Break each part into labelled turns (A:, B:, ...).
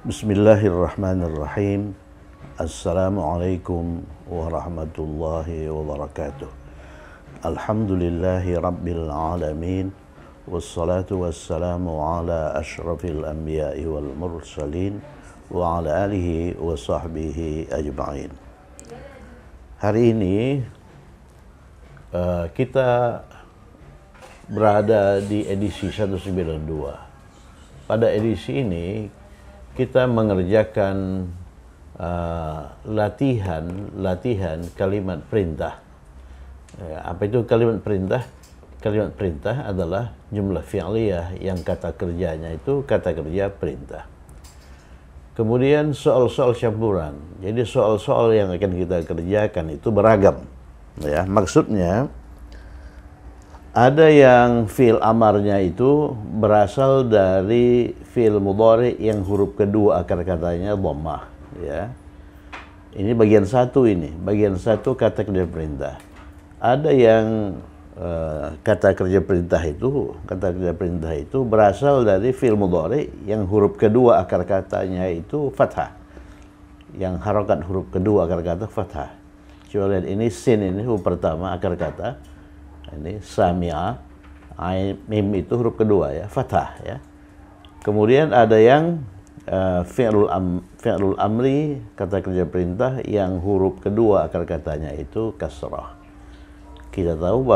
A: Bismillahirrahmanirrahim. Assalamualaikum warahmatullahi wabarakatuh. Alhamdulillahi rabbil alamin. Wassalatu wassalamu ala ashrafil anbiya'i wal mursalin wa ala alihi wa sahbihi ajma'in. Hari ini kita berada di edisi 192. Pada edisi ini kita mengerjakan latihan kalimat perintah. Apa itu kalimat perintah? Kalimat perintah adalah jumlah fi'liyah yang kata kerjanya itu kata kerja perintah. Kemudian soal-soal campuran. Jadi soal-soal yang akan kita kerjakan itu beragam. Ya, maksudnya ada yang fi'il amarnya itu berasal dari fi'il mudhari yang huruf kedua akar katanya dhammah, ya. Ini bagian satu bagian satu kata kerja perintah. Ada yang kata kerja perintah itu berasal dari fi'il mudhari yang huruf kedua akar katanya itu fathah. Yang harokat huruf kedua akar kata fathah. Coba lihat ini sin, ini huruf pertama akar kata. Ini sami'a, mim itu huruf kedua ya, fathah ya. Kemudian ada yang fi'lul amri, kata kerja perintah yang huruf kedua akar katanya itu kasrah. Kita tahu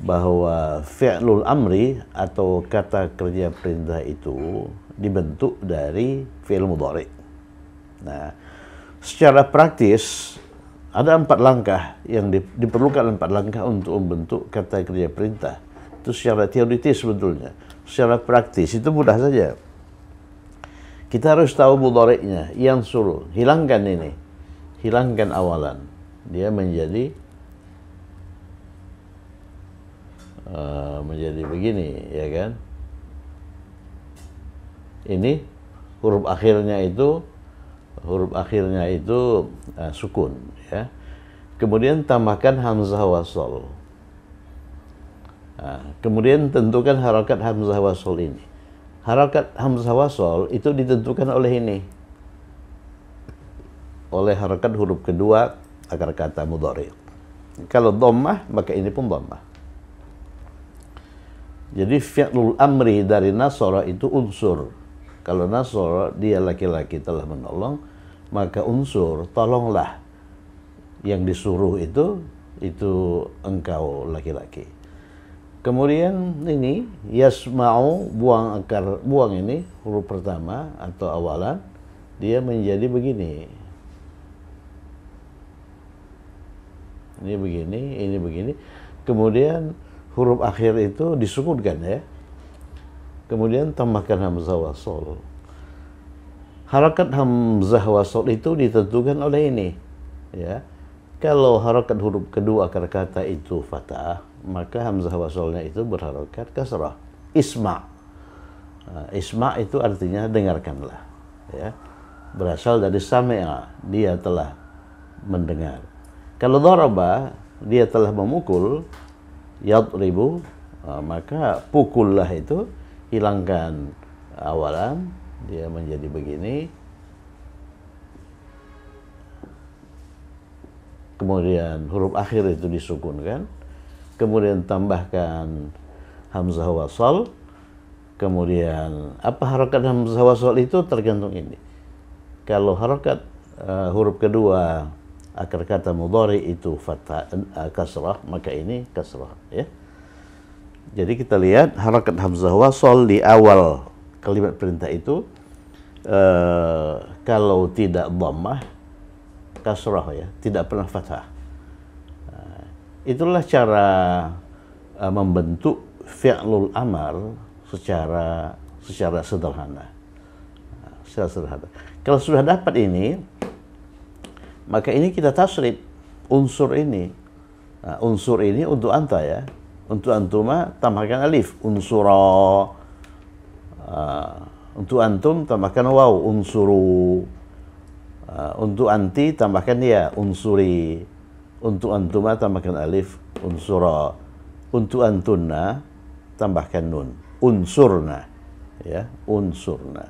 A: bahwa fi'lul amri atau kata kerja perintah itu dibentuk dari fi'il mudhari. Nah, secara praktis ada 4 langkah yang diperlukan 4 langkah untuk membentuk kata kerja perintah. Itu secara teoritis sebetulnya. Secara praktis itu mudah saja. Kita harus tahu mudhari'nya, yang suruh. Hilangkan ini. Hilangkan awalan. Dia menjadi begini, ya kan? Ini huruf akhirnya itu sukun, ya. Kemudian tambahkan hamzah wasol. Kemudian tentukan harakat hamzah wasol ini. Harakat hamzah wasol itu ditentukan oleh ini, oleh harakat huruf kedua akar kata mudhari. Kalau dhammah maka ini pun dhammah. Jadi fi'lul amri dari nasara itu unsur. Kalau nasara dia laki-laki telah menolong, maka unsur tolonglah. Yang disuruh itu engkau laki-laki. Kemudian ini yasma'u, buang ini huruf pertama atau awalan, dia menjadi begini. Ini begini. Kemudian huruf akhir itu disukunkan ya. Kemudian tambahkan hamzah wasol. Harakat hamzah wasol itu ditentukan oleh ini, ya. Kalau harakat huruf kedua akar kata itu fathah, maka hamzah wasolnya itu berharakat kasrah. Isma. Isma itu artinya dengarkanlah, ya. Berasal dari sami'a, dia telah mendengar. Kalau daraba, dia telah memukul, yadribu, maka pukullah itu hilangkan awalan, dia menjadi begini. Kemudian huruf akhir itu disukunkan. Kemudian tambahkan hamzah wasal. Kemudian apa harakat hamzah wasal itu tergantung ini. Kalau harakat huruf kedua akar kata mudhari itu fathah, kasrah, maka ini kasrah, ya. Jadi kita lihat harakat hamzah wasal di awal kalimat perintah itu kalau tidak dhammah kasrah, ya, tidak pernah fathah. Itulah cara membentuk fi'lul amar secara sederhana. Kalau sudah dapat ini, maka ini kita tasrif unsur ini. Unsur ini untuk anta, ya. Untuk antuma tambahkan alif, unsura. Untuk antum tambahkan waw, unsuru. Untuk anti tambahkan ya, unsuri. Untuk antuma tambahkan alif, unsura. Untuk antunna tambahkan nun, unsurna, ya, unsurna.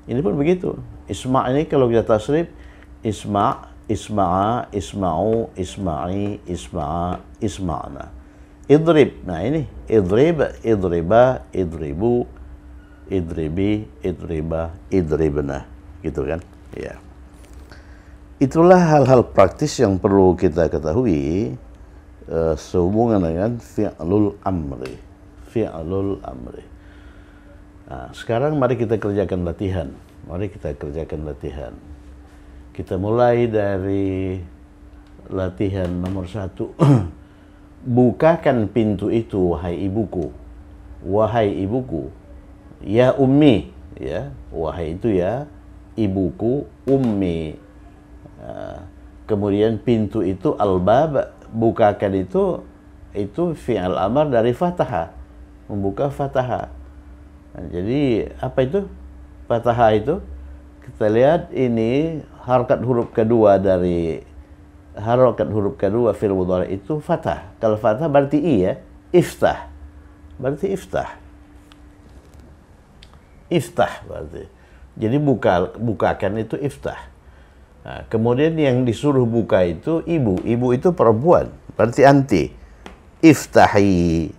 A: Ini pun begitu. Isma' ini kalau kita tasrif, isma', isma'a, isma'u, isma'i, isma'a, isma'na. Idrib, nah ini idrib, idriba, idribu, idribi, idriba, idribna, gitu kan? Ya. Itulah hal-hal praktis yang perlu kita ketahui sehubungan dengan fi'lul amri. Fi'lul amri. Nah, sekarang mari kita kerjakan latihan. Mari kita kerjakan latihan. Kita mulai dari latihan nomor 1. Bukakan pintu itu, wahai ibuku. Wahai ibuku. Ya ummi. Ya, wahai itu ya ibuku, ummi. Kemudian pintu itu al-bab, bukakan itu fi'al amar dari fataha. Membuka fataha. Nah, jadi apa itu? Fataha itu kita lihat ini harakat huruf kedua dari harokat huruf kedua fi'il mudhari itu fathah. Kalau fathah berarti i ya, iftah. Berarti iftah. Iftah berarti. Jadi bukakan itu iftah. Nah, kemudian yang disuruh buka itu ibu. Ibu itu perempuan. Berarti anti. Iftahi.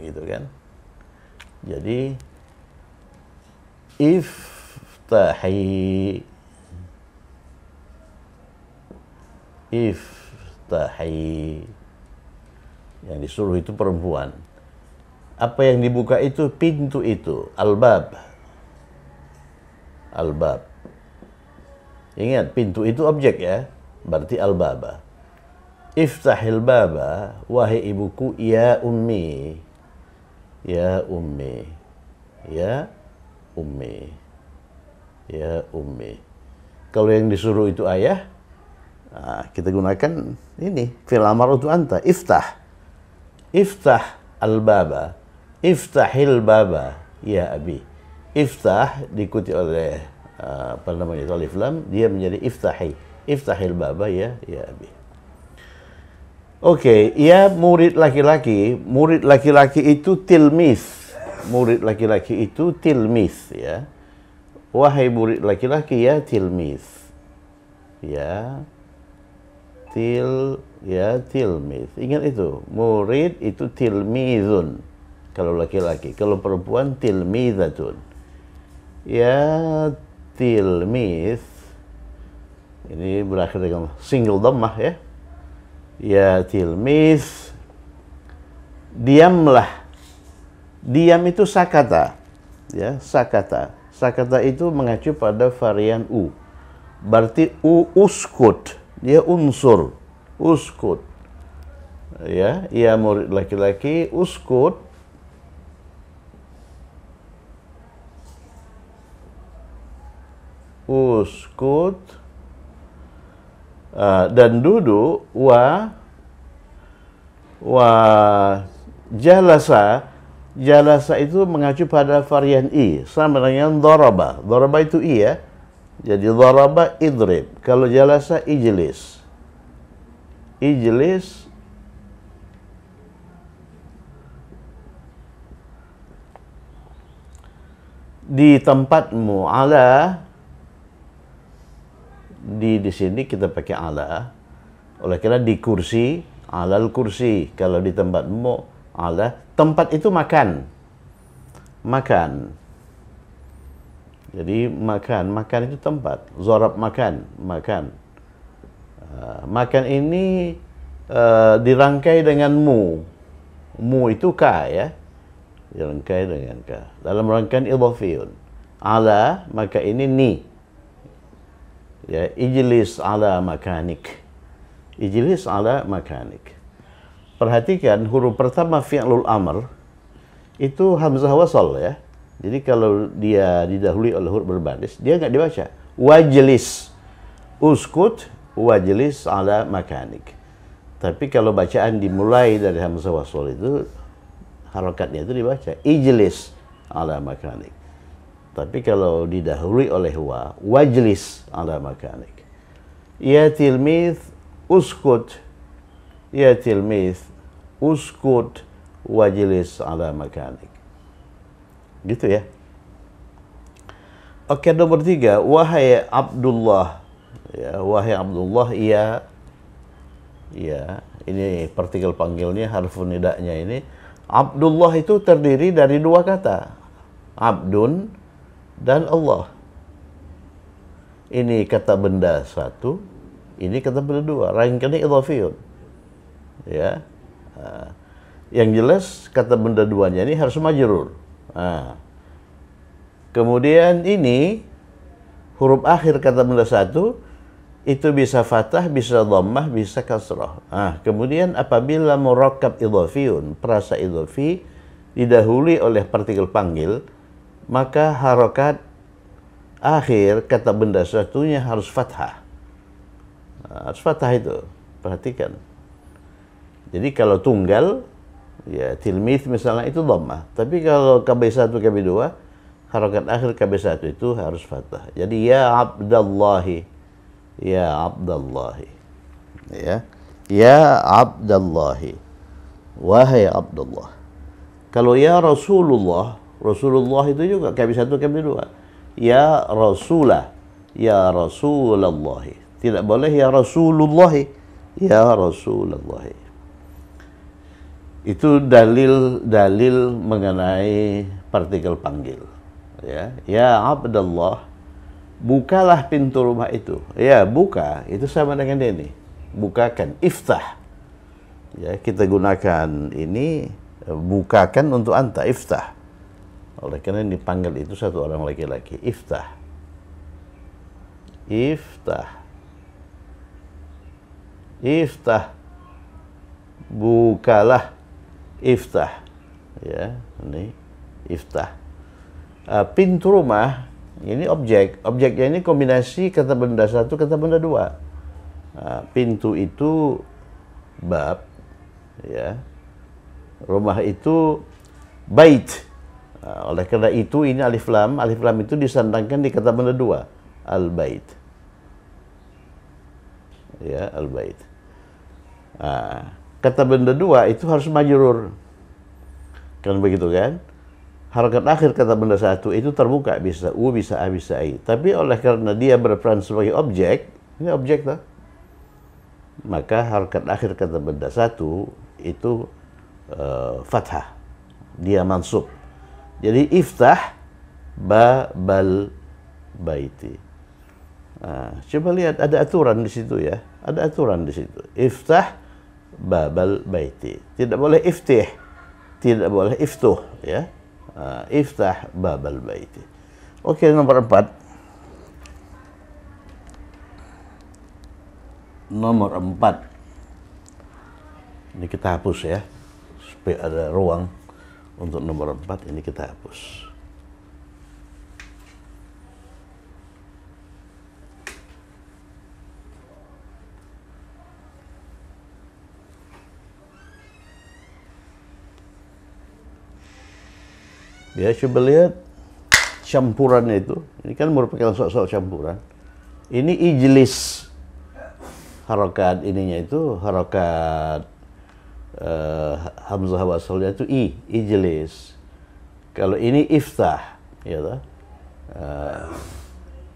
A: Gitu kan. Jadi iftahi. Iftahi. Yang disuruh itu perempuan. Apa yang dibuka itu pintu itu, al-bab. Al-bab. Ingat, pintu itu objek ya, berarti al-baba. Iftahil baba, wahai ibuku, ya ummi. Ya ummi. Ya ummi. Ya ummi. Kalau yang disuruh itu ayah, nah, kita gunakan ini fi'il amar untuk anta, iftah. Iftah al-baba. Iftahil baba ya abi. Iftah diikuti oleh apa namanya alif lam, dia menjadi iftahi. Iftahil baba ya abi. Oke, ya murid laki-laki. Murid laki-laki itu tilmis. Murid laki-laki itu tilmis ya. Wahai murid laki-laki ya tilmis. Ya tilmiz. Ingat itu, murid itu tilmizun kalau laki-laki, kalau perempuan tilmizatun. Ya tilmiz ini berakhir dengan single dhammah ya. Ya tilmiz, diamlah. Diam itu sakata. Ya, sakata. Sakata itu mengacu pada varian u. Berarti uskut. Dia unsur, uskut. Ya murid laki-laki, uskut. Uskut. Dan duduk, wa jalasa. Jalasa itu mengacu pada varian i, sama dengan dharaba. Dharaba itu i ya. Jadi dharaba idrib. Kalau jalasa ijlis. Ijlis di tempatmu, ala di sini kita pakai ala. Oleh karena di kursi, alal kursi. Kalau di tempatmu, ala. Tempat itu makan. Makan. Jadi makan itu tempat. Zorab makan. Makan ini dirangkai dengan mu. Mu itu ka ya. Dirangkai dengan ka. Dalam rangkaian idhafiyun. Ala, maka ini ni. Ya, ijlis ala makanik. Ijlis ala makanik. Perhatikan huruf pertama fi'lul amr itu hamzah wasal ya. Jadi kalau dia didahului oleh huruf berbaris, dia nggak dibaca. Wajlis, uskut, wajlis ala makanik. Tapi kalau bacaan dimulai dari hamzah wasal itu, harakatnya itu dibaca. Ijlis ala makanik. Tapi kalau didahului oleh wa, wajlis ala makanik. Ya tilmith, uskut. Ya tilmith, uskut, wajlis ala makanik. Gitu ya. Oke, nomor 3, wahai Abdullah. Ya, wahai Abdullah, ya. Ya, ini partikel panggilnya, harfun nidanya ini. Abdullah itu terdiri dari 2 kata. Abdun dan Allah. Ini kata benda 1, ini kata benda 2. Rangkaian idhafiyun. Ya. Yang jelas kata benda 2-nya ini harus majrur. Kemudian ini huruf akhir kata benda 1 itu bisa fathah, bisa dhammah, bisa kasrah. Kemudian apabila murakkab idhafiyun, perasa idhafi didahului oleh partikel panggil, maka harokat akhir kata benda satunya harus fathah. Harus fathah itu, perhatikan. Jadi kalau tunggal, ya tilmith misalnya itu dhammah. Tapi kalau KB1, KB2, harokat akhir KB1 itu harus fathah. Jadi ya Abdallahi, ya Abdallahi, ya Abdallahi, wahai Abdullah. Kalau ya Rasulullah, Rasulullah itu juga KB1, KB2. Ya Rasulah, ya Rasulullah. Tidak boleh ya Rasulullah, ya Rasulullah. Itu dalil mengenai partikel panggil. Ya Abdullah, bukalah pintu rumah itu. Ya, buka itu sama dengan ini. Bukakan, iftah. Ya, kita gunakan ini, bukakan untuk anta, iftah. Oleh karena ini dipanggil itu satu orang laki-laki, iftah. Iftah. Iftah. Bukalah, iftah. Ya, ini iftah. Pintu rumah ini objeknya ini kombinasi kata benda 1, kata benda 2. Pintu itu bab, ya. Rumah itu bait. Oleh karena itu ini alif lam itu disandangkan di kata benda 2, al bait. Ya, al bait. Kata benda 2 itu harus majrur. Kan begitu kan? Harokat akhir kata benda 1 itu terbuka, bisa u, bisa a, bisa i. Tapi oleh karena dia berperan sebagai objek, ini objek tak? Maka harokat akhir kata benda 1 itu fathah, dia mansub. Jadi iftah babal baiti. Coba lihat, ada aturan di situ ya, ada aturan di situ. Iftah babal baiti. Tidak boleh iftih, tidak boleh iftuh, ya. Iftah babal baiti. Oke, nomor 4. Nomor 4. Ini kita hapus ya, supaya ada ruang untuk nomor 4. Ini kita hapus. Ya, coba lihat campurannya itu. Ini kan merupakan soal campuran. Ini ijlis. Harokat ininya itu, harokat hamzah wasalnya itu ijlis. Kalau ini iftah, ya toh?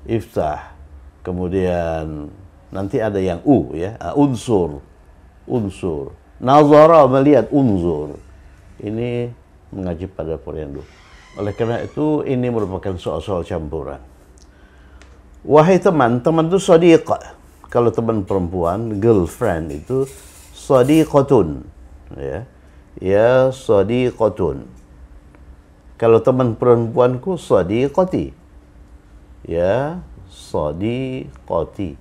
A: Iftah. Kemudian nanti ada yang ya, unsur. Nazara, melihat, unzur. Ini mengaji pada porendu. Oleh karena itu ini merupakan soal campuran. Wahai teman itu sadiqah. Kalau teman perempuan, girlfriend itu sadiqatun, ya. Ya sadiqatun. Kalau teman perempuanku sadiqati. Ya sadiqati.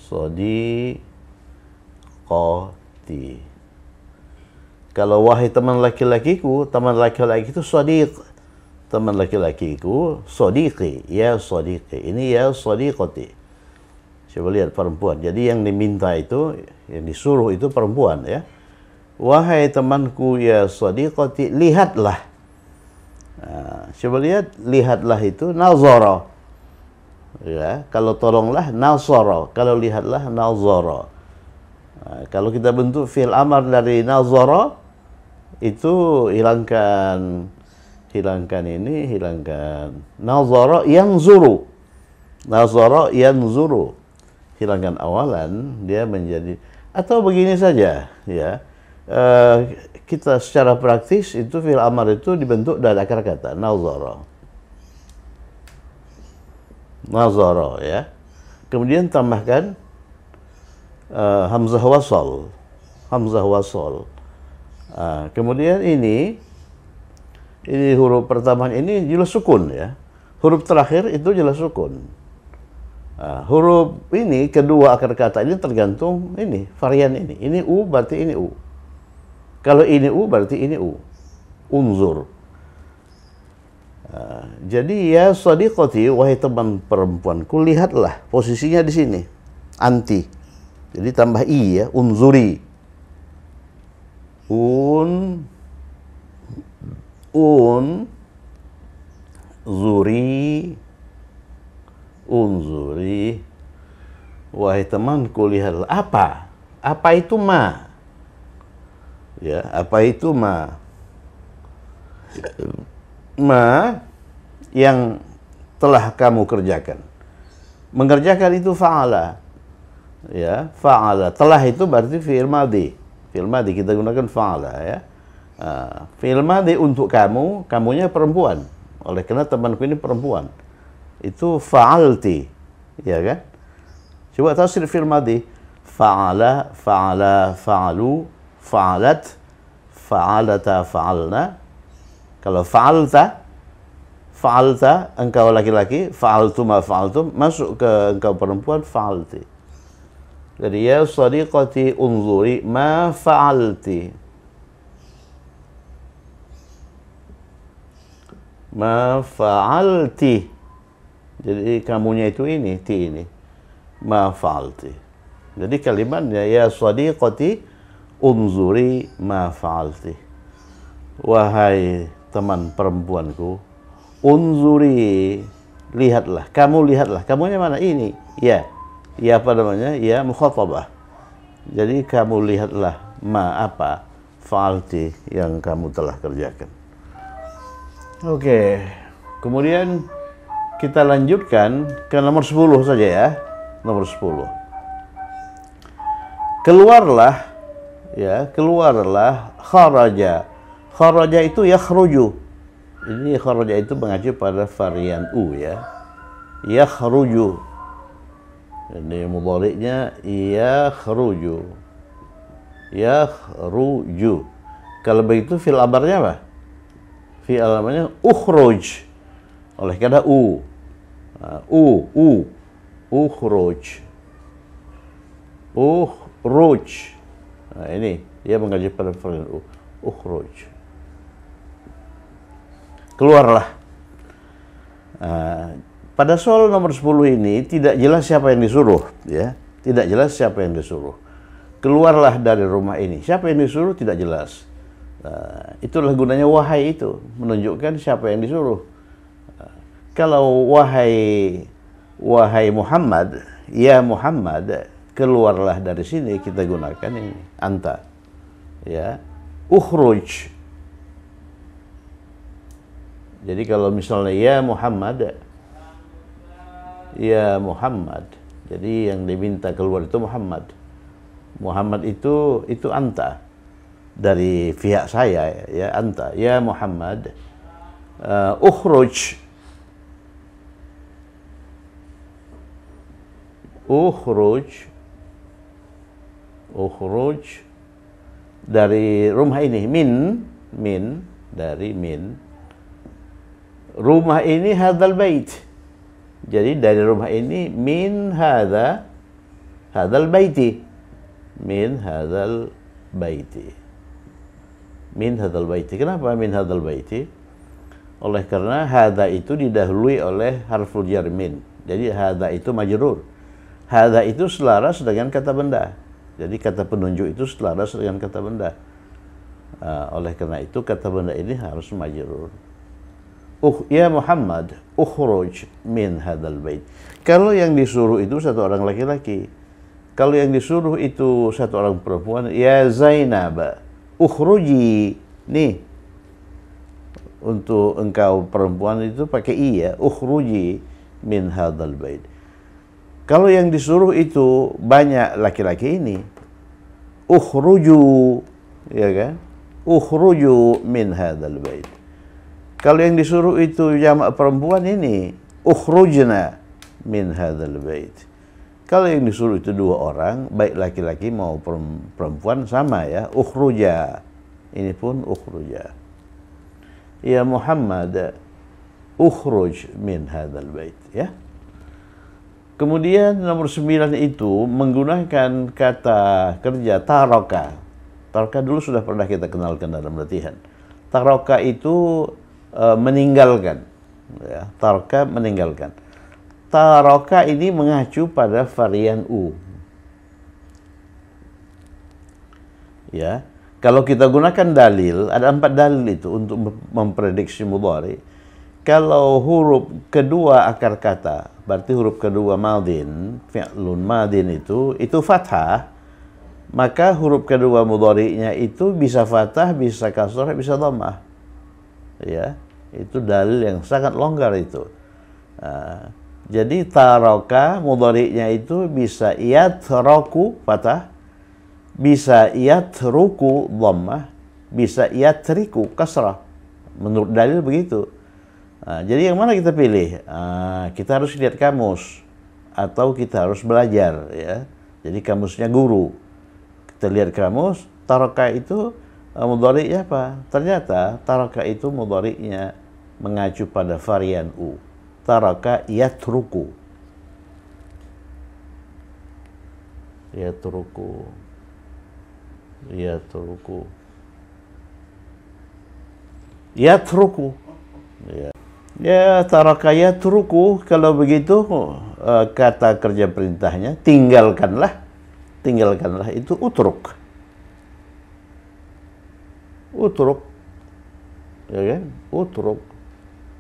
A: Sadiqati. Kalau wahai teman laki-lakiku, teman laki-laki itu sadiq. Teman laki-lakiku sadiqi, ya sadiqi. Ini ya sadiqati. Coba lihat perempuan. Jadi yang diminta itu, yang disuruh itu perempuan, ya. Wahai temanku ya sadiqati, lihatlah. Coba lihat, lihatlah itu nazara. Ya, kalau tolonglah nazara, kalau lihatlah nazara. Kalau kita bentuk fi'il amar dari nazara, itu hilangkan hilangkan ini, hilangkan nazara yanzuru. Nazara yanzuru. Hilangkan awalan, dia menjadi, atau begini saja ya. Kita secara praktis itu fi'il amar itu dibentuk dari akar kata nazara. Nazara ya. Kemudian tambahkan hamzah wasal. Hamzah wasal. Kemudian ini huruf pertama ini jelas sukun ya. Huruf terakhir itu jelas sukun. Huruf ini kedua akar kata ini tergantung ini varian ini. Ini u berarti ini u. Kalau ini u berarti ini u. Unzur. Jadi ya sadiqati, wahai teman perempuanku, lihatlah posisinya di sini. Anti. Jadi tambah i ya, unzuri. Unzuri, wahai temanku, lihatlah. Apa itu ma? Ya, apa itu ma? Ma yang telah kamu kerjakan. Mengerjakan itu fa'ala. Ya, fa'ala. Telah itu berarti fi'il madhi. Fi'il madhi kita gunakan fa'ala ya. Fi'il madhi untuk kamu, kamunya perempuan. Oleh karena temanku ini perempuan. Itu fa'alti, ya kan? Coba tasrif fi'il madhi. Fa'ala, fa'ala, fa'alu, fa'alat, fa'alata, fa'alna. Kalau fa'alta, engkau laki-laki, fa'altuma, fa'altum, masuk ke engkau perempuan, fa'alti. Jadi ya sadiqati unzuri ma fa'alti. Ma fa'alti. Jadi kamunya itu ini, ti ini. Ma fa'alti. Jadi kalimatnya ya sadiqati unzuri ma fa'alti. Wahai teman perempuanku, unzuri, lihatlah. Kamu lihatlah. Kamunya mana? Ini. Ya. Ya apa namanya? Ya mukhatabah. Jadi kamu lihatlah ma apa fa'alti yang kamu telah kerjakan. Oke. Kemudian kita lanjutkan ke nomor 10 saja ya. Nomor 10. Keluarlah ya, keluarlah kharaja. Kharaja itu yakhruju. Ini kharaja itu mengacu pada varian u ya. Yakhruju. Ini mudhari'nya yakhruju. Yakhruju. Kalau begitu fi'il amarnya apa? Fi'il amarnya ukhruj. Oleh karena u. Ukhruj. Ukhruj. Nah, ini dia mengacu pada varian u. Ukhruj. Keluarlah. Pada soal nomor 10 ini tidak jelas siapa yang disuruh, ya. Tidak jelas siapa yang disuruh. Keluarlah dari rumah ini. Siapa yang disuruh tidak jelas. Itulah gunanya wahai itu, menunjukkan siapa yang disuruh. Kalau wahai Muhammad, ya Muhammad, keluarlah dari sini, kita gunakan ini anta. Ya. Ukhruj. Jadi kalau misalnya ya Muhammad, jadi yang diminta keluar itu Muhammad. Muhammad itu anta. Dari pihak saya ya, anta. Ya Muhammad, ukhruj. Ukhruj dari rumah ini. Dari min. Rumah ini hadzal bait. Jadi dari rumah ini min hadzal baiti. Min hadzal baiti. Min hadzal baiti. Kenapa min hadzal baiti? Oleh karena hadza itu didahului oleh harful jar min. Jadi hadza itu majrur. Hadza itu selaras dengan kata benda. Jadi kata penunjuk itu selaras dengan kata benda. Oleh karena itu kata benda ini harus majrur. Ya Muhammad, ukhruj min hadzal bait. Kalau yang disuruh itu satu orang laki-laki. Kalau yang disuruh itu satu orang perempuan, ya Zainab, ukhruji. Nih. untuk engkau perempuan itu pakai i ya, ukhruji min hadzal bait. Kalau yang disuruh itu banyak laki-laki ini, ukhruju, ya kan? Ukhruju min hadzal bait. Kalau yang disuruh itu jamak perempuan ini, ukhrujna min hadzal bait. Kalau yang disuruh itu dua orang, baik laki-laki mau perempuan sama ya, ukhruja. Ini pun ukhruja. Ya Muhammad, ukhruj min hadzal bait, ya. Kemudian nomor 9 itu menggunakan kata kerja taraka. Taraka dulu sudah pernah kita kenalkan dalam latihan. Taraka itu meninggalkan, ya. Taraka meninggalkan. Taraka ini mengacu pada varian u, ya. Kalau kita gunakan dalil, ada 4 dalil itu untuk memprediksi mudhari. Kalau huruf kedua akar kata, berarti huruf kedua madin, fi'lun madin itu fathah, maka huruf kedua mudhari'nya itu bisa fathah, bisa kasrah, bisa dhammah. Ya, itu dalil yang sangat longgar itu. Jadi taraka mudhari'nya itu bisa yatraku fathah, bisa yatruku dhammah, bisa yatriku kasrah. Menurut dalil begitu. Jadi yang mana kita pilih? Kita harus lihat kamus atau kita harus belajar, ya. Jadi kamusnya guru. Kita lihat kamus, taraka itu mudhari'nya apa? Ternyata taraka itu mudhari'nya mengacu pada varian u. Taraka yatruku. Yatruku. Yatruku. Yatruku. Ya. Ya, taraka yatruku, kalau begitu kata kerja perintahnya tinggalkanlah. Tinggalkanlah itu utruk. Utruk. Ya kan? Utruk.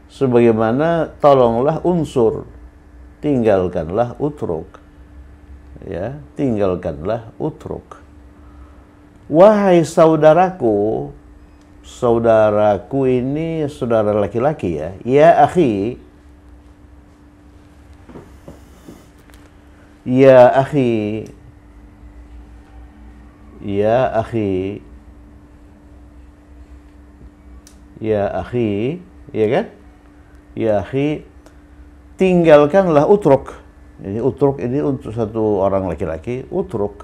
A: Sebagaimana tolonglah unsur. Tinggalkanlah utruk. Ya, tinggalkanlah utruk. Wahai saudaraku, saudaraku ini saudara laki-laki ya. Ya akhi. Ya akhi. Ya akhi. Ya akhi. Ya kan? Ya akhi. Tinggalkanlah utruk. Ini utruk ini untuk satu orang laki-laki. Utruk.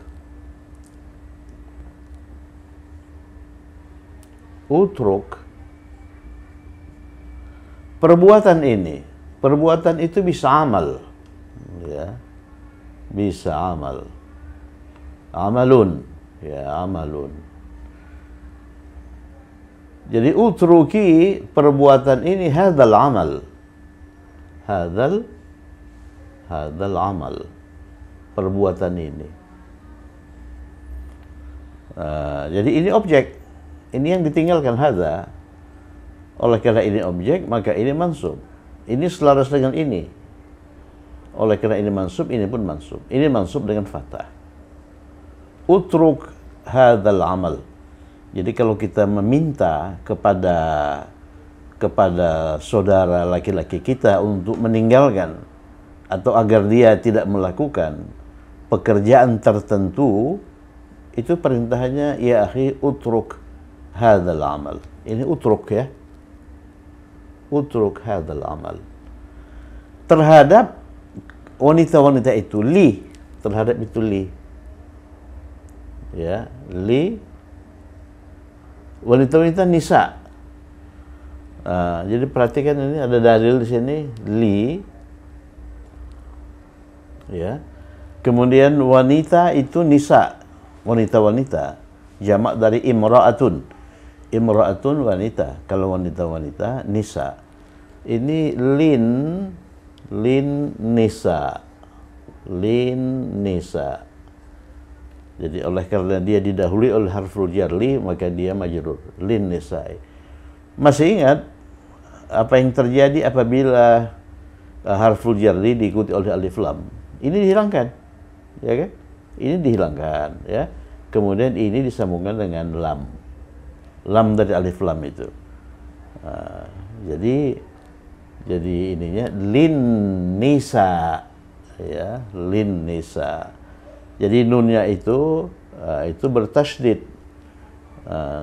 A: Utruk. Perbuatan ini, perbuatan itu bisa amal, ya, bisa amal, amalun, ya, amalun. Jadi utruki perbuatan ini hadzal amal, hadzal amal, perbuatan ini. Jadi ini objek. Ini yang ditinggalkan hadza. Oleh karena ini objek, maka ini mansub. Ini selaras dengan ini. Oleh karena ini mansub, ini pun mansub. Ini mansub dengan fathah. Utruk hadzal amal. Jadi kalau kita meminta kepada saudara laki-laki kita untuk meninggalkan atau agar dia tidak melakukan pekerjaan tertentu, itu perintahnya ya akhi utruk hadzal amal. Ini utruk ya. Utruk hadzal amal. Terhadap wanita-wanita itu li, terhadap itu li. Ya, li wanita-wanita nisa. Jadi perhatikan ini ada dalil di sini li. Ya. Kemudian wanita itu nisa. Wanita-wanita jamak dari imra'atun. Imra'atun wanita. Kalau wanita-wanita nisa. Ini lin nisa. Lin nisa. Jadi oleh karena dia didahului oleh harful jarli, maka dia majrur. Lin nisa. Masih ingat apa yang terjadi apabila harful jarli diikuti oleh alif lam? Ini dihilangkan. Ya kan? Ini dihilangkan, ya. Kemudian ini disambungkan dengan lam. Lam dari alif lam itu. Nah, jadi ininya lin nisa, ya, lin nisa. Jadi nunnya itu bertasydid.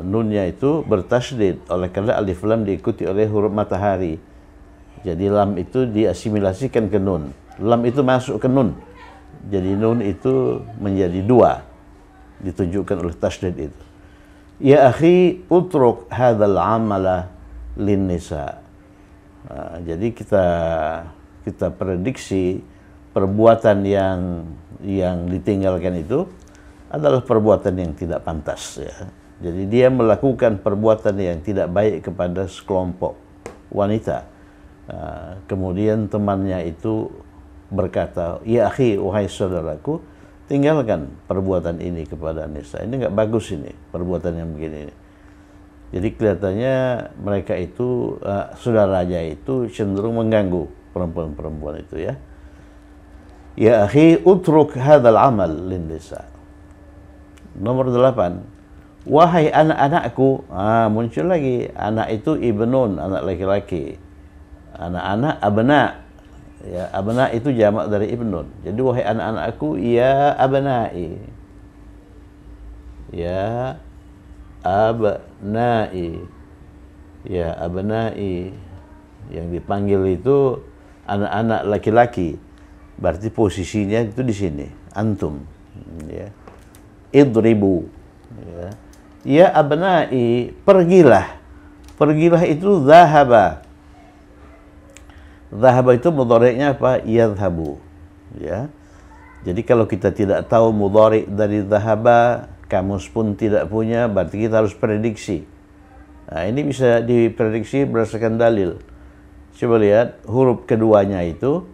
A: Nunnya itu bertasydid, oleh karena alif lam diikuti oleh huruf matahari. Jadi lam itu diasimilasikan ke nun. Lam itu masuk ke nun. Jadi nun itu menjadi dua, ditunjukkan oleh tasydid itu. Ya akhi, utruk hadzal amala lin nisa. Jadi kita prediksi perbuatan yang ditinggalkan itu adalah perbuatan yang tidak pantas, ya. Jadi dia melakukan perbuatan yang tidak baik kepada sekelompok wanita. Kemudian temannya itu berkata, ya akhi, wahai saudaraku, tinggalkan perbuatan ini kepada nisa. Ini nggak bagus, ini perbuatan yang begini. Jadi kelihatannya mereka itu, saudaranya itu cenderung mengganggu perempuan-perempuan itu, ya. Ya akhi, utruk hadzal amal lin nisa. Nomor 8. Wahai anak-anakku, muncul lagi. Anak itu ibnun, anak laki-laki. Anak-anak abna. Ya, abna itu jamak dari ibnun. Jadi wahai anak-anakku, ya abnai. Ya abnai. Ya abnai. Yang dipanggil itu anak-anak laki-laki. Berarti posisinya itu di sini, antum. Ya. Idribu. Ya. Ya abnai, pergilah. Pergilah itu zahaba. Zahaba itu mudhari'nya apa? Yadhhabu. Ya. Jadi kalau kita tidak tahu mudhari' dari zahaba, kamus pun tidak punya, berarti kita harus prediksi. Nah, ini bisa diprediksi berdasarkan dalil. Coba lihat huruf keduanya itu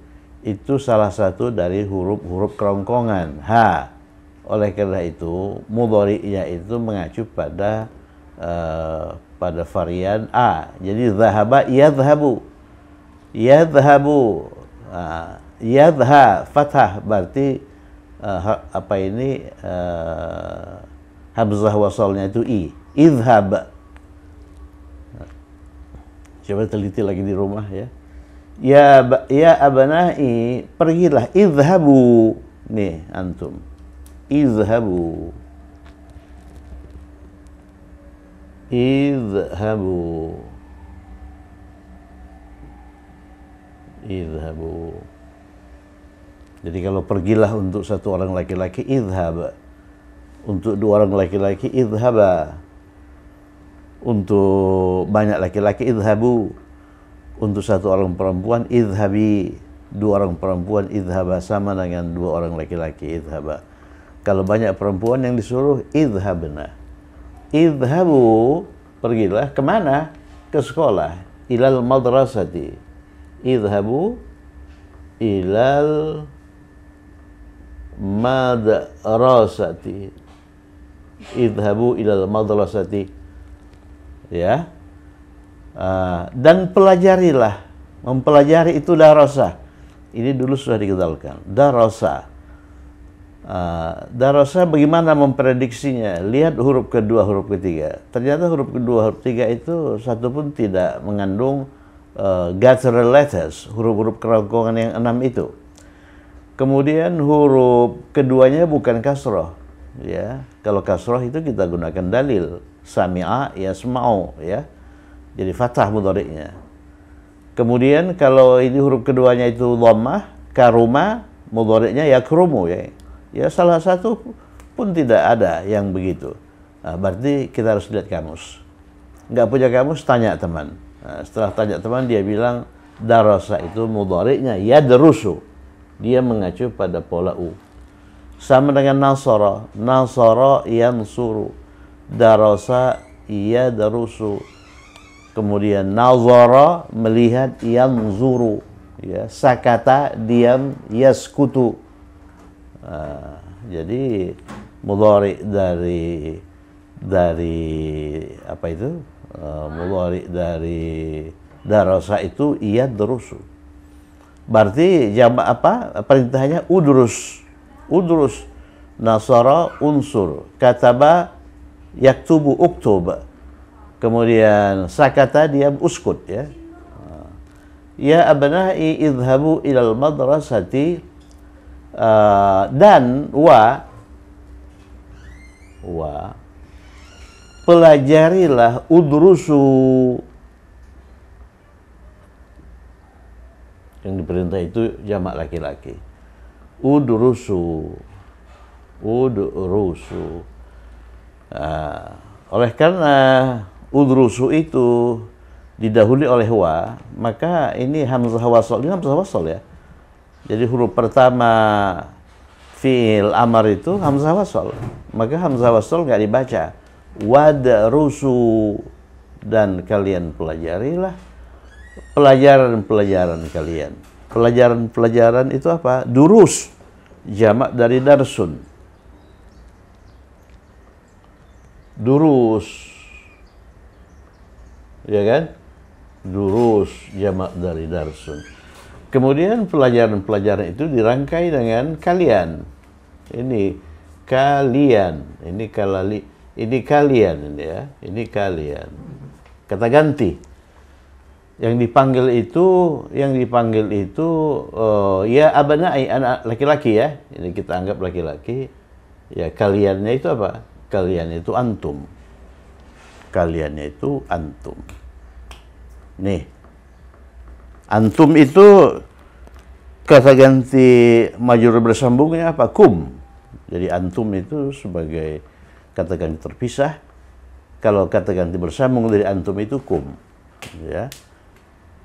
A: salah satu dari huruf-huruf kerongkongan, ha. Oleh karena itu, mudhari'nya itu mengacu pada varian a. Jadi zahaba yadhhabu. Yadhhabu. Yadha fathah, berarti hamzah wasalnya itu i. Idhhab. Coba teliti lagi di rumah, ya. Ya abnai, pergilah. Idhhabu. Nih antum. Idhhabu. Idhhabu. Idhhabu. Jadi kalau pergilah untuk satu orang laki-laki, idhhab. Untuk dua orang laki-laki, idhhaba. Untuk banyak laki-laki, idhhabu. Untuk satu orang perempuan, idhhabi. Dua orang perempuan, idhhaba, sama dengan dua orang laki-laki, idhhaba. Kalau banyak perempuan yang disuruh, idhhabna. Idhhabu, pergilah kemana? Ke sekolah. Ilal madrasati. Idhhabu ilal madrasati. Idhhabu ilal madrasati. Ya. Dan pelajarilah. Mempelajari itu darasa. Ini dulu sudah dikenalkan. Darasa. Darasa bagaimana memprediksinya? Lihat huruf kedua, huruf ketiga. Ternyata huruf kedua, huruf ketiga itu satu pun tidak mengandung guttural letters, huruf-huruf kerongkongan yang 6 itu. Kemudian huruf keduanya bukan kasroh, ya. Kalau kasroh itu kita gunakan dalil sami'a yasma'u, ya. Jadi fathah mudhari'nya. Kemudian kalau ini huruf keduanya itu dhammah, karuma, mudhari'nya yakrumu, ya. Ya salah satu pun tidak ada yang begitu. Nah, berarti kita harus lihat kamus. Nggak punya kamus, tanya teman. Nah, setelah tanya teman, dia bilang darasa itu mudhari'nya yadrusu. Dia mengacu pada pola u. Sama dengan nasara. Nasara yansuru. Darasa yadrusu. Kemudian nazara, melihat, yanzuru. Ya, sakata, diam, yaskutu. Jadi mudhari dari apa itu? Mudhari dari darasa itu yadrusu. Berarti jamak apa? Perintahnya udrus. Udrus. Nasara unsur. Kataba yaktubu uktub. Kemudian sakata diam, uskut ya. Ya abna'i idhabu ilal madrasati, dan wa pelajarilah, udrusu, yang diperintah itu jamak laki-laki, udrusu. Oleh karena udrusu itu didahului oleh wa, maka ini hamzah wasol, ini hamzah wasol ya. Jadi huruf pertama fi'il amar itu hamzah wasol, maka hamzah wasol nggak dibaca. Wadrusu, dan kalian pelajarilah pelajaran-pelajaran kalian. Pelajaran-pelajaran itu apa? Durus, jamak dari darsun. Durus, ya kan? Durus, jamak dari darsun. Kemudian pelajaran-pelajaran itu dirangkai dengan kalian. Ini kalian, ini kalian, ini ya, ini kalian. Kata ganti. Yang dipanggil itu ya abna'i, anak laki-laki ya. Ini kita anggap laki-laki. Ya kaliannya itu apa? Kalian itu antum. Kaliannya itu antum. Nih, antum itu kata ganti majrur bersambungnya apa? Kum. Jadi antum itu sebagai kata ganti terpisah. Kalau kata ganti bersambung dari antum itu kum. Ya.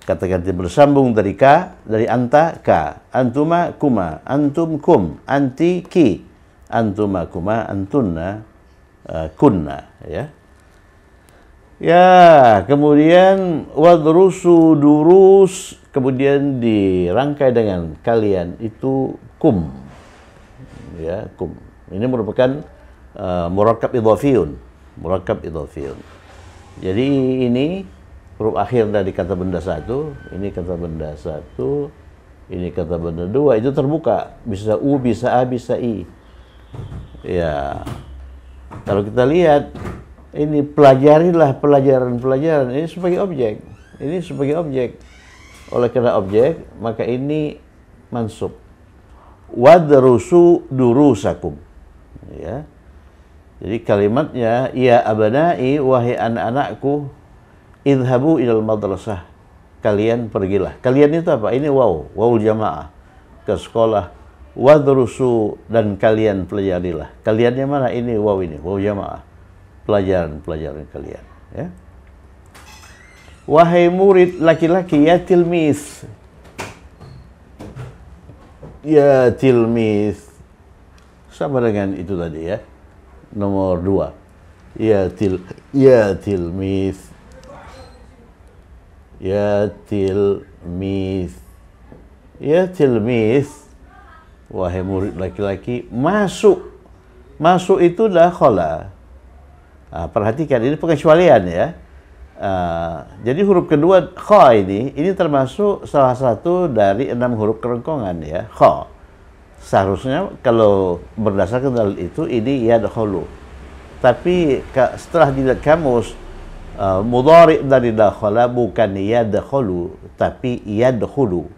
A: Kata ganti bersambung dari ka, dari anta, ka. Antuma, kuma. Antum, kum. Anti, ki. Antuma, kuma. Antunna, kunna. Ya. Ya, kemudian wadrusu, durus, kemudian dirangkai dengan kalian itu kum. Ya, kum. Ini merupakan murakkab idhafiyun. Murakkab idhafiyun. Jadi ini huruf akhir dari kata benda satu, ini kata benda satu, ini kata benda dua, itu terbuka. Bisa u, bisa a, bisa i. Ya. Kalau kita lihat, ini pelajarilah pelajaran-pelajaran, ini sebagai objek. Ini sebagai objek. Oleh karena objek, maka ini mansub. Wadrusu durusakum. Ya. Jadi kalimatnya, ya abna'i, wahai anak-anakku, idhabu ilal madrasah. Kalian pergilah. Kalian itu apa? Ini waw jamaah. Ke sekolah. Wadrusu, dan kalian pelajarilah. Kaliannya mana? Ini waw jamaah. Pelajaran kalian, ya. Wahai murid laki-laki, ya tilmis. Ya tilmis. Sama dengan itu tadi ya. Nomor 2. Ya tilmis. Ya tilmis. Ya tilmis. Wahai murid laki-laki, masuk. Masuk itu dakhala. Perhatikan, ini pengecualian ya. Jadi huruf kedua kha ini termasuk salah satu dari 6 huruf kerengkongan ya, kha. Seharusnya kalau berdasarkan dalil itu ini yadkhulu. Tapi setelah dilihat kamus, mudhari dari dakhala bukan yadkhulu tapi yadkhulu.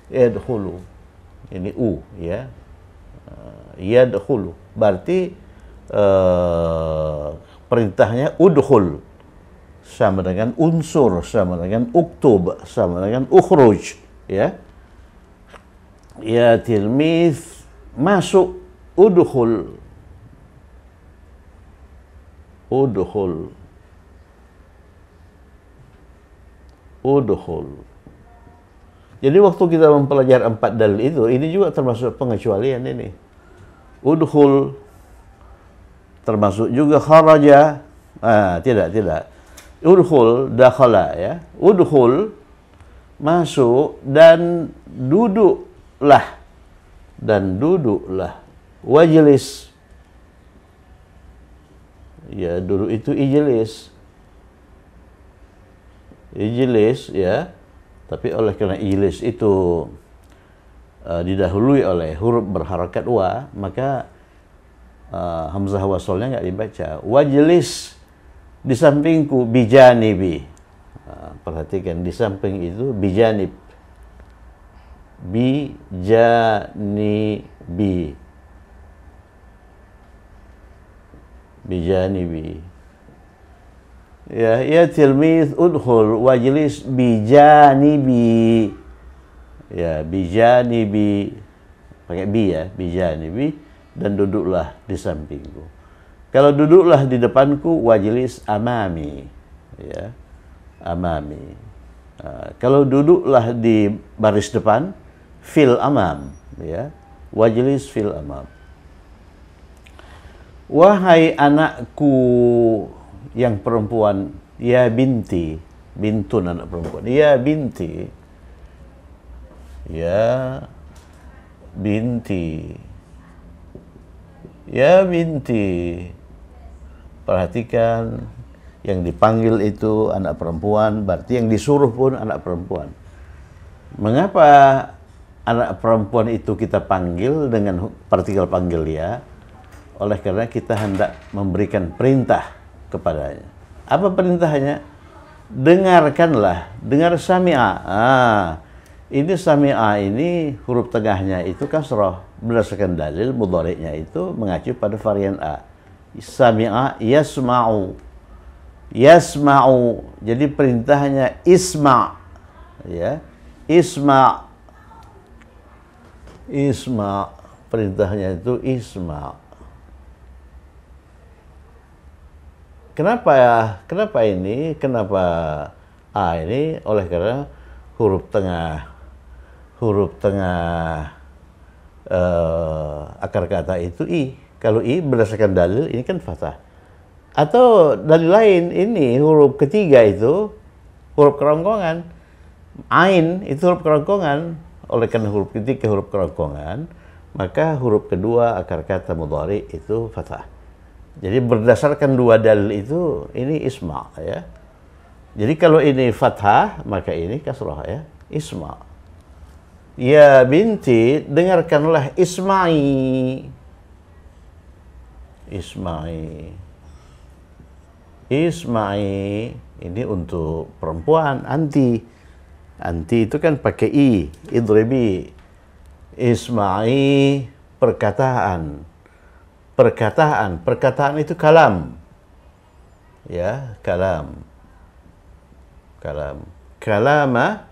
A: Yadkhulu. Ini u ya. Yadkhulu. Berarti perintahnya udkhul, sama dengan unsur, sama dengan uktub, sama dengan ukhruj ya. Ya tilmis, masuk, udkhul. Udkhul. Udkhul. Jadi waktu kita mempelajari 4 dalil itu, ini juga termasuk pengecualian ini. Udkhul termasuk juga kharaja. Tidak. Udkhul, dakhala ya. Udkhul, masuk, dan duduklah. Wajlis. Ya, duduk itu ijlis. Ijlis ya. Tapi oleh karena ijlis itu didahului oleh huruf berharakat maka hamzah wasolnya nggak dibaca. Wajlis, Di sampingku, bijanibi. Perhatikan, di samping itu bijanib. Bijanibi. Bijanibi. Ya tilmiz udkhul wajlis bijanibi. Ya, bijanibi. Pakai bi ya, bijanibi, dan duduklah di sampingku. Kalau duduklah di depanku, wajlis amami. Ya, amami. Kalau duduklah di baris depan, fil amam. Ya, wajlis fil amam. Wahai anakku yang perempuan, ya binti, bintun anak perempuan, ya binti, ya binti, ya binti. Perhatikan, yang dipanggil itu anak perempuan, berarti yang disuruh pun anak perempuan. Mengapa anak perempuan itu kita panggil dengan partikel panggil ya? Oleh karena kita hendak memberikan perintah kepadanya. Apa perintahnya? Dengarkanlah, dengar sami'a. Ini sami'a ini huruf tengahnya itu kasrah. Berdasarkan dalil mudhari'nya itu mengacu pada varian A. Sami'a yasma'u. Yasma'u. Jadi perintahnya isma'. Ya. Isma'. Isma'. Perintahnya itu isma'. Kenapa ini? Kenapa A ini? Oleh karena huruf tengah akar kata itu I. Kalau I berdasarkan dalil ini kan fathah. Atau dalil lain, ini huruf ketiga itu huruf kerongkongan. Ain itu huruf kerongkongan. Oleh karena huruf ketiga huruf kerongkongan, maka huruf kedua akar kata mudhari itu fathah. Jadi berdasarkan dua dalil itu, ini isma ya. Jadi kalau ini fathah, maka ini kasrah ya, isma. Ya binti, dengarkanlah isma'i. Isma'i. Isma'i, ini untuk perempuan, anti. Anti itu kan pakai i, idribi. Isma'i, perkataan. Perkataan itu kalam. Ya, kalam. Kalama.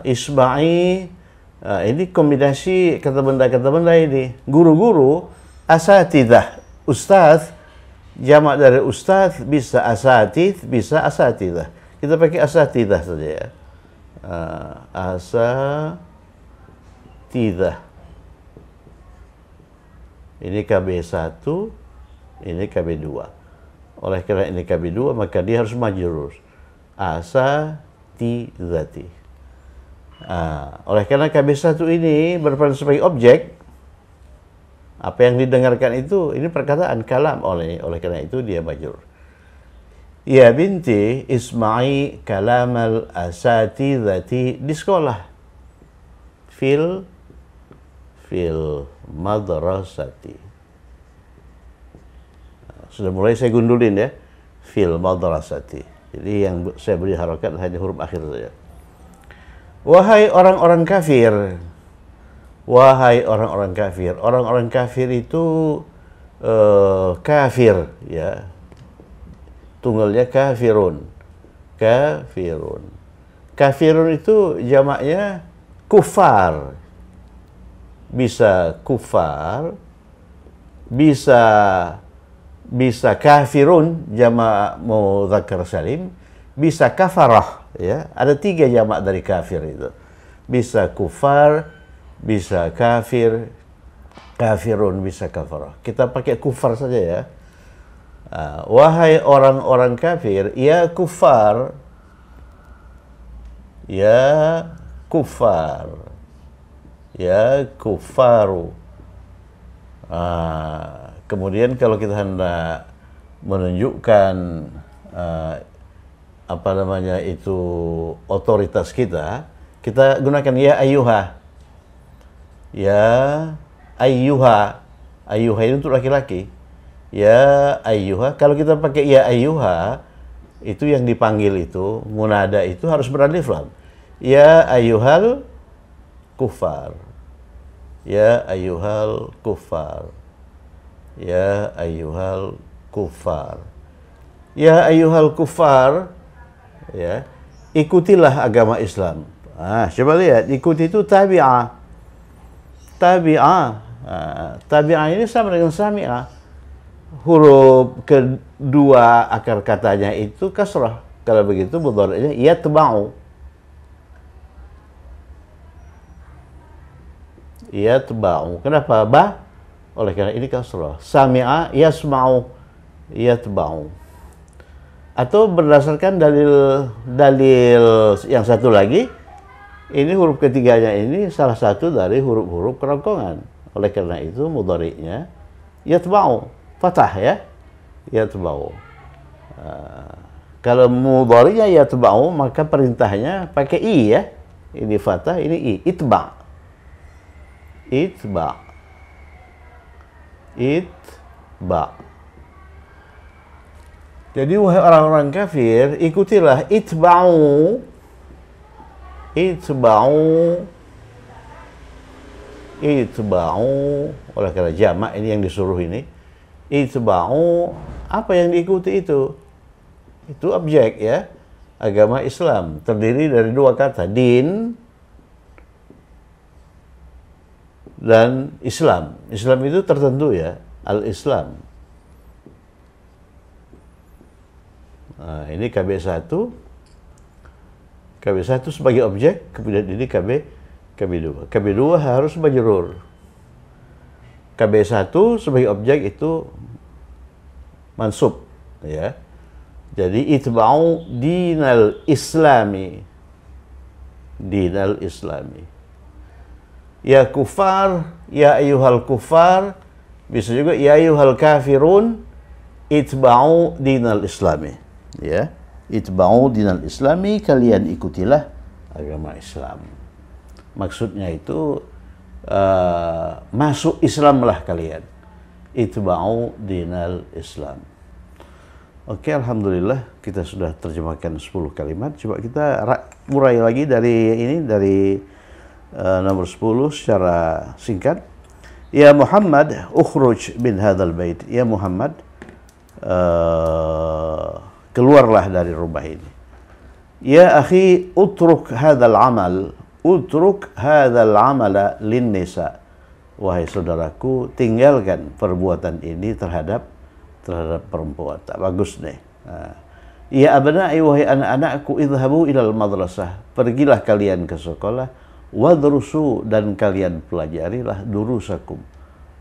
A: Isma'i, ini kombinasi kata benda ini. Guru-guru, asatidah, ustaz, jamak dari ustaz bisa asatid, bisa asatidah. Kita pakai asatidah saja ya. Asatidah. Ini KB1, ini KB2. Oleh karena ini KB2, maka dia harus majrur. Asatidati. Oleh karena KB1 ini berperan sebagai objek, apa yang didengarkan itu, ini perkataan kalam, oleh karena itu dia majrur. Ya binti, isma'i kalamal asatidati di sekolah. Fil madrasati. Sudah mulai saya gundulin ya. Fil madrasati. Jadi yang saya beri harokat hanya huruf akhir saja. Wahai orang-orang kafir. Wahai orang-orang kafir. Orang-orang kafir itu kafir ya. Tunggalnya kafirun. Kafirun. Kafirun itu jamaknya kufar. Bisa kufar, bisa kafirun, jamak mudzakkar salim, bisa kafarah, ya. Ada 3 jamak dari kafir itu. Bisa kufar, bisa kafir, kafirun, bisa kafarah. Kita pakai kufar saja ya. Wahai orang-orang kafir, ya kufar, ya kufar. Ya kufaru. Kemudian kalau kita hendak menunjukkan apa namanya itu otoritas kita gunakan ya ayyuha. Ya ayyuha. Ayyuha itu untuk laki-laki. Ya ayyuha, kalau kita pakai ya ayyuha, itu yang dipanggil itu, munada itu harus beralif lam. Ya ayyuhal kufar. Ya ayyuhal kufar. Ya ayyuhal kufar. Ya ayyuhal kufar, ya, ikutilah agama Islam. Coba lihat, ikuti itu tabi'ah. Tabi'ah. Tabi'ah ini sama dengan sami'ah. Huruf kedua akar katanya itu kasrah. Kalau begitu mudhari'nya yatba'u. Yatba'u. Kenapa? Ba? Oleh karena ini kasrah. Sami'a yasma'u. Yatba'u. Atau berdasarkan dalil yang satu lagi, ini huruf ketiganya ini salah satu dari huruf-huruf kerongkongan. Oleh karena itu mudhari'nya yatba'u, fathah ya, yatba'u. Kalau mudhari'nya yatba'u, maka perintahnya pakai i ya. Ini fathah, ini i, itba'. Itba'. Itba'. Jadi wahai orang-orang kafir, ikutilah, itba'u. Itba'u. Itba'u. Oleh karena jamak ini yang disuruh ini. Itba'u. Apa yang diikuti itu? Itu objek ya. Agama Islam terdiri dari dua kata, din dan Islam. Islam itu tertentu ya, al-Islam. Nah, ini KB1. KB1 sebagai objek, kemudian ini KB2. KB2 harus majrur. KB1 sebagai objek itu mansub, ya. Jadi itba'u dinal islami. Dinal islami. Ya kufar, ya ayyuhal kufar, bisa juga ya ayyuhal kafirun, itba'u dinal islami. Ya, itba'u dinal islami, kalian ikutilah agama Islam. Maksudnya itu masuk Islamlah kalian. Itba'u dinal Islam. Oke, alhamdulillah kita sudah terjemahkan 10 kalimat. Coba kita urai lagi dari nomor 10 secara singkat. Ya Muhammad, ukhruj min hadzal bait. Ya Muhammad, keluarlah dari rumah ini. Ya akhi, utruk hadzal amal. Utruk hadzal amala lin nisa. Wahai saudaraku, tinggalkan perbuatan ini terhadap perempuan. Tak bagus nih. Ya abna'i, wahai anak-anakku, idhabu ilal madrasah. Pergilah kalian ke sekolah. Wadrusu, dan kalian pelajarilah durusakum,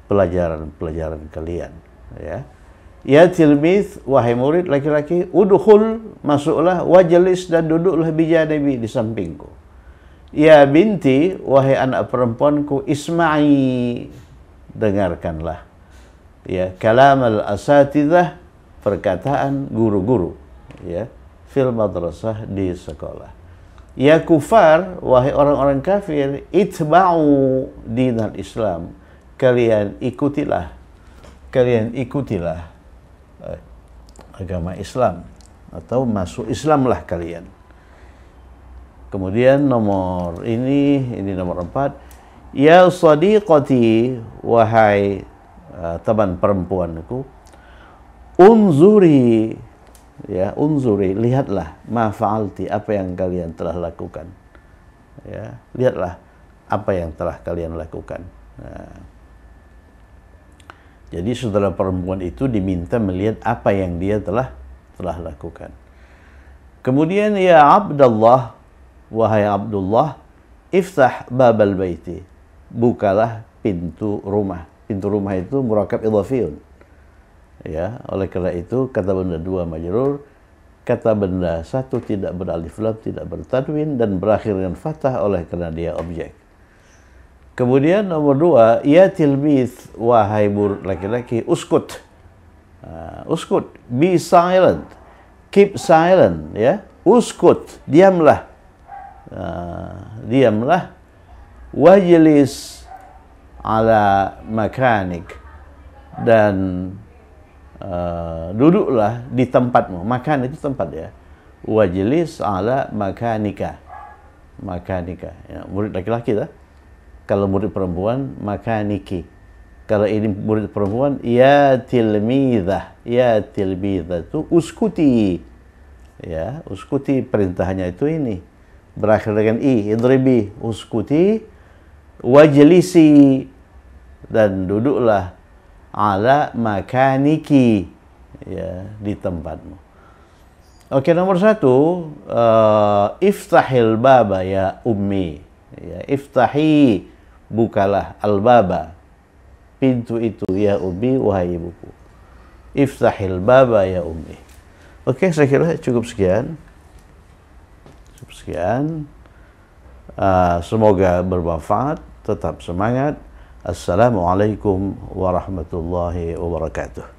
A: pelajaran-pelajaran kalian. Ya. Ya tilmiz, wahai murid laki-laki, udkhul, masuklah, wajlis, dan duduklah bijanibi, di sampingku. Ya binti, wahai anak perempuanku, isma'i, dengarkanlah. Ya, kalam al-asatidzah, perkataan guru-guru, ya, fil madrasah, di sekolah. Ya kufar, wahai orang-orang kafir, itba'u dinal Islam, kalian ikutilah agama Islam, atau masuk Islamlah kalian. Kemudian nomor ini nomor 4. Ya sadiqati, wahai teman perempuanku, unzuri, ya, unzuri, lihatlah, ma fa'alti, apa yang kalian telah lakukan. Ya, lihatlah apa yang telah kalian lakukan. Nah, jadi saudara perempuan itu diminta melihat apa yang dia telah lakukan. Kemudian ya Abdullah, wahai Abdullah, iftah babal baiti, bukalah pintu rumah. Pintu rumah itu murakab idhafiyun. Ya, oleh karena itu kata benda 2 majrur, kata benda 1 tidak beralif lam, tidak bertanwin, dan berakhir dengan fathah oleh karena dia objek. Kemudian nomor 2, ya tilmiz, wahai murid laki-laki, uskut. Uskut, be silent, keep silent, ya. Uskut, diamlah. Diamlah. Wajlis ala makanik, dan duduklah di tempatmu. Makan itu tempat ya. Wajlis ala makanika. Makanika. Ya, murid laki-laki lah. Kalau murid perempuan, makaniki. Kalau ini murid perempuan, ya tilmidah. Ya tilmidah itu uskuti. Ya, uskuti perintahnya itu ini. Berakhir dengan i, idribi, uskuti, wajlisi, dan duduklah ala makaniki, ya, di tempatmu. Oke, nomor 1, iftahil baba ya ummi. Ya, iftahi, bukalah al-baba, pintu itu, ya ummi, wahai ibuku. Iftahil baba ya ummi. Oke, saya kira cukup sekian. Semoga bermanfaat. Tetap semangat. Assalamualaikum warahmatullahi wabarakatuh.